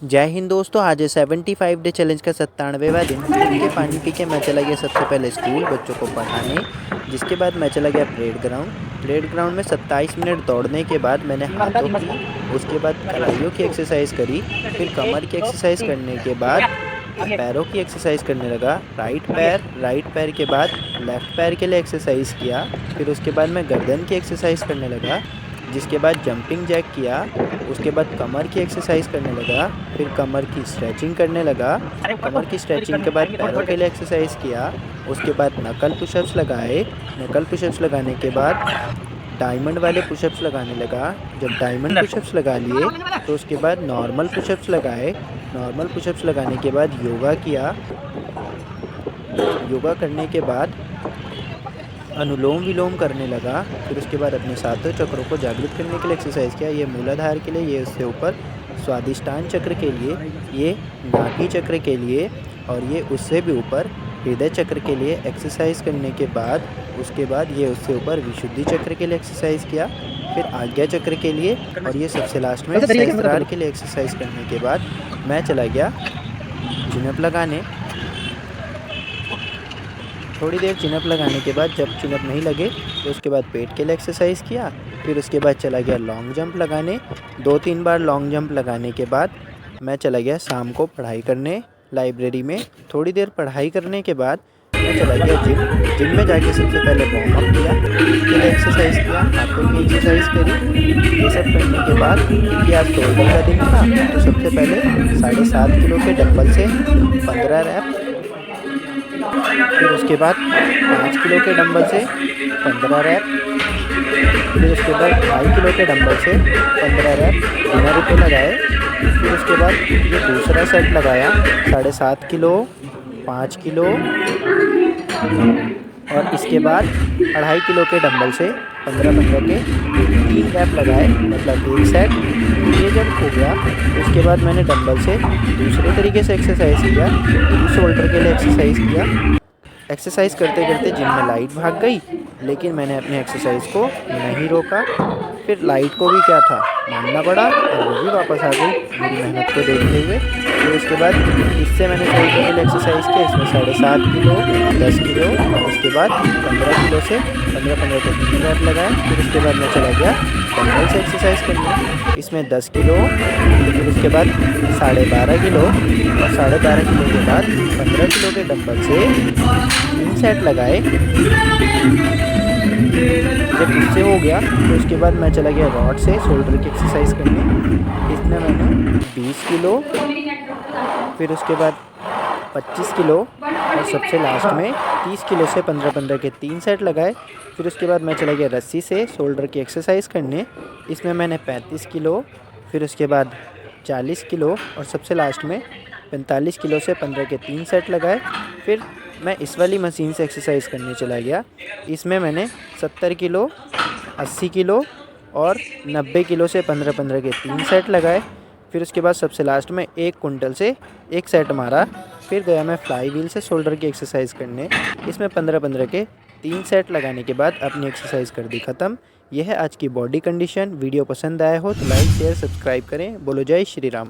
जय हिंद दोस्तों, आज है 75 डे चैलेंज का 97वां दिन। दिन के पानी पी के मैं चला गया सबसे पहले स्कूल बच्चों को पढ़ाने। जिसके बाद मैं चला गया परेड ग्राउंड में 27 मिनट दौड़ने के बाद मैंने हाथों की, उसके बाद कलाइयों की एक्सरसाइज करी। फिर कमर की एक्सरसाइज करने के बाद पैरों की एक्सरसाइज करने लगा। राइट पैर के बाद लेफ़्ट पैर के लिए एक्सरसाइज किया। फिर उसके बाद मैं गर्दन की एक्सरसाइज करने लगा। जिसके बाद जंपिंग जैक किया। उसके बाद कमर की एक्सरसाइज करने लगा। फिर कमर की स्ट्रेचिंग करने लगा। कमर की स्ट्रेचिंग के बाद पैरों के लिए एक्सरसाइज किया। उसके बाद नकल पुशअप्स लगाए। नकल पुशअप्स लगाने के बाद डायमंड वाले पुशअप्स लगाने लगा। जब डायमंड पुशअप्स लगा लिए तो उसके बाद नॉर्मल पुशअप्स लगाए। नॉर्मल पुशअप्स लगाने के बाद योगा किया। योगा करने के बाद अनुलोम विलोम करने लगा। फिर उसके बाद अपने सातों चक्रों को जागृत करने के लिए एक्सरसाइज किया। ये मूलाधार के लिए, ये उससे ऊपर स्वादिष्टान चक्र के लिए, ये नाभि चक्र के लिए और ये उससे भी ऊपर हृदय चक्र के लिए एक्सरसाइज करने के बाद उसके बाद ये उससे ऊपर विशुद्धि चक्र के लिए एक्सरसाइज किया। फिर आज्ञा चक्र के लिए और ये सबसे लास्ट में सहस्त्रार के लिए एक्सरसाइज करने के बाद मैं चला गया चिनअप लगाने। थोड़ी देर चिनअप लगाने के बाद जब चिनअप नहीं लगे तो उसके बाद पेट के लिए एक्सरसाइज किया। फिर उसके बाद चला गया लॉन्ग जंप लगाने। 2-3 बार लॉन्ग जंप लगाने के बाद मैं चला गया शाम को पढ़ाई करने लाइब्रेरी में। थोड़ी देर पढ़ाई करने के बाद मैं चला गया जिम में जाके सबसे पहले वार्म अप किया, उसके लिए एक्सरसाइज किया, हाथों की एक्सरसाइज करी। ये सब करने के बाद कि आज शोल्डर का दिन था तो सबसे पहले 7.5 किलो के डंबल से 15 रैप। फिर उसके बाद 5 किलो के डंबल से 15 रैप। फिर उसके बाद 2.5 किलो के डंबल से 15 रैप बिना रुके लगाए। फिर उसके बाद ये दूसरा सेट लगाया 7.5 किलो, 5 किलो और इसके बाद 2.5 किलो के डंबल से 15-15 के 3 रैप लगाए, मतलब एक सेट। ये जब हो गया उसके बाद मैंने डंबल से दूसरे तरीके से एक्सरसाइज किया। शोल्डर के लिए एक्सरसाइज किया। एक्सरसाइज करते करते जिम में लाइट भाग गई, लेकिन मैंने अपने एक्सरसाइज को नहीं रोका। फिर लाइट को भी क्या था मानना पड़ा और वो भी वापस आ गई मेरी मेहनत को देखते हुए। फिर उसके बाद इससे मैंने शोल्डर के लिए एक्सरसाइज किया। इसमें 7.5 किलो, 10 किलो और उसके बाद 15 किलो से 15-15 के 3 रैप लगाए। फिर उसके बाद मैं चला गया डंबल से एक्सरसाइज करने। इसमें 10 किलो, फिर उसके बाद 12.5 किलो और 12.5 किलो के बाद 15 किलो के डंबल से 3 सेट लगाए। जब इससे हो गया तो उसके बाद मैं चला गया रॉड से शोल्डर की एक्सरसाइज करने। इसमें मैंने 20 किलो, फिर उसके बाद 25 किलो और सबसे लास्ट में 30 किलो से 15-15 के 3 सेट लगाए। फिर उसके बाद मैं चला गया रस्सी से शोल्डर की एक्सरसाइज करने। इसमें मैंने 35 किलो, फिर उसके बाद 40 किलो और सबसे लास्ट में 45 किलो से 15 के 3 सेट लगाए। फिर मैं इस वाली मशीन से एक्सरसाइज करने चला गया। इसमें मैंने 70 किलो, 80 किलो और 90 किलो से 15-15 के 3 सेट लगाए। फिर उसके बाद सबसे लास्ट में 1 कुंटल से 1 सेट मारा। फिर गया मैं फ्लाई व्हील से शोल्डर की एक्सरसाइज करने। इसमें 15-15 के 3 सेट लगाने के बाद अपनी एक्सरसाइज कर दी ख़त्म। यह है आज की बॉडी कंडीशन। वीडियो पसंद आया हो तो लाइक शेयर सब्सक्राइब करें। बोलो जय श्री राम।